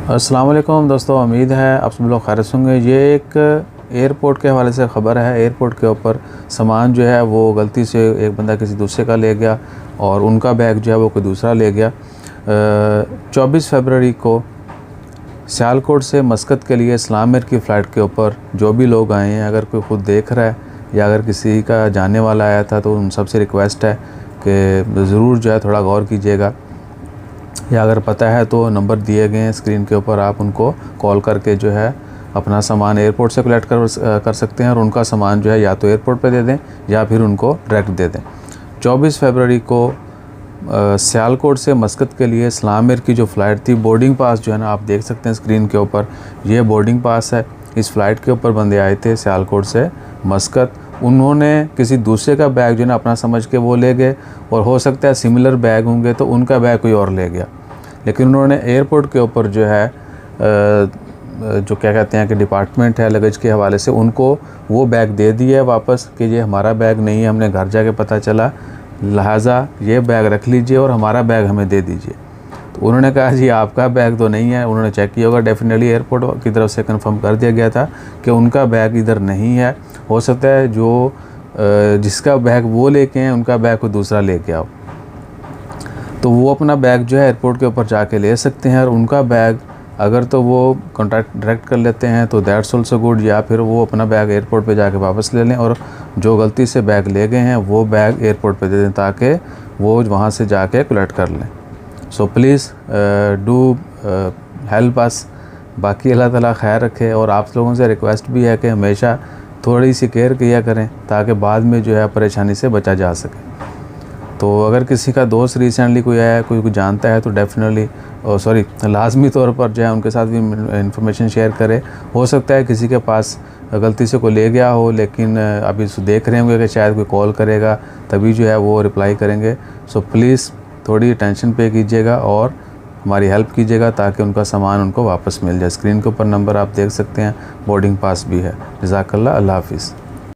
अस्सलाम वालेकुम दोस्तों, उम्मीद है आप सब लोग खैरियत होंगे। ये एक एयरपोर्ट के हवाले से ख़बर है। एयरपोर्ट के ऊपर सामान जो है वो गलती से एक बंदा किसी दूसरे का ले गया और उनका बैग जो है वो कोई दूसरा ले गया। 24 फरवरी को सियालकोट से मस्कत के लिए इस्लाम एयर की फ़्लाइट के ऊपर जो भी लोग आए हैं, अगर कोई ख़ुद देख रहा है या अगर किसी का जानने वाला आया था तो उन सब से रिक्वेस्ट है कि ज़रूर जो है थोड़ा गौर कीजिएगा, या अगर पता है तो नंबर दिए गए हैं स्क्रीन के ऊपर, आप उनको कॉल करके जो है अपना सामान एयरपोर्ट से कलेक्ट कर सकते हैं और उनका सामान जो है या तो एयरपोर्ट पे दे दें या फिर उनको डायरेक्ट दे दें। 24 फरवरी को सियालकोट से मस्कत के लिए इस्लाम एयर की जो फ़्लाइट थी, बोर्डिंग पास जो है ना आप देख सकते हैं स्क्रीन के ऊपर, ये बोर्डिंग पास है। इस फ़्लाइट के ऊपर बंदे आए थे सियालकोट से मस्कत। उन्होंने किसी दूसरे का बैग जो है ना अपना समझ के वो ले गए, और हो सकता है सिमिलर बैग होंगे तो उनका बैग कोई और ले गया। लेकिन उन्होंने एयरपोर्ट के ऊपर जो है जो क्या कहते हैं कि डिपार्टमेंट है लगेज के हवाले से, उनको वो बैग दे दिया है वापस कि ये हमारा बैग नहीं है, हमने घर जाके पता चला, लिहाजा ये बैग रख लीजिए और हमारा बैग हमें दे दीजिए। तो उन्होंने कहा जी आपका बैग तो नहीं है। उन्होंने चेक किया होगा, डेफिनेटली एयरपोर्ट की तरफ से कंफर्म कर दिया गया था कि उनका बैग इधर नहीं है। हो सकता है जो जिसका बैग वो लेके हैं उनका बैग कोई दूसरा लेके आओ, तो वो अपना बैग जो है एयरपोर्ट के ऊपर जाके ले सकते हैं। और उनका बैग अगर तो वो कॉन्टैक्ट डायरेक्ट कर लेते हैं तो दैट्स ऑल्सो गुड, या फिर वो अपना बैग एयरपोर्ट पे जाके वापस ले लें और जो गलती से बैग ले गए हैं वो बैग एयरपोर्ट पे दे दें ताकि वो वहाँ से जाके कलेक्ट कर लें। So please do help us. बाकी अल्लाह ताला खैर रखे, और आप लोगों से रिक्वेस्ट भी है कि हमेशा थोड़ी सी केयर किया करें ताकि बाद में जो है परेशानी से बचा जा सके। तो अगर किसी का दोस्त रिसेंटली कोई आया, कोई जानता है तो डेफिनेटली लाजमी तौर पर जो है उनके साथ भी इंफॉर्मेशन शेयर करें। हो सकता है किसी के पास गलती से कोई ले गया हो, लेकिन अभी देख रहे होंगे कि शायद कोई कॉल करेगा तभी जो है वो रिप्लाई करेंगे। सो प्लीज़ थोड़ी अटेंशन पे कीजिएगा और हमारी हेल्प कीजिएगा ताकि उनका सामान उनको वापस मिल जाए। स्क्रीन के ऊपर नंबर आप देख सकते हैं, बोर्डिंग पास भी है। जज़ाकल्लाह, अल्लाह हाफ़िज़।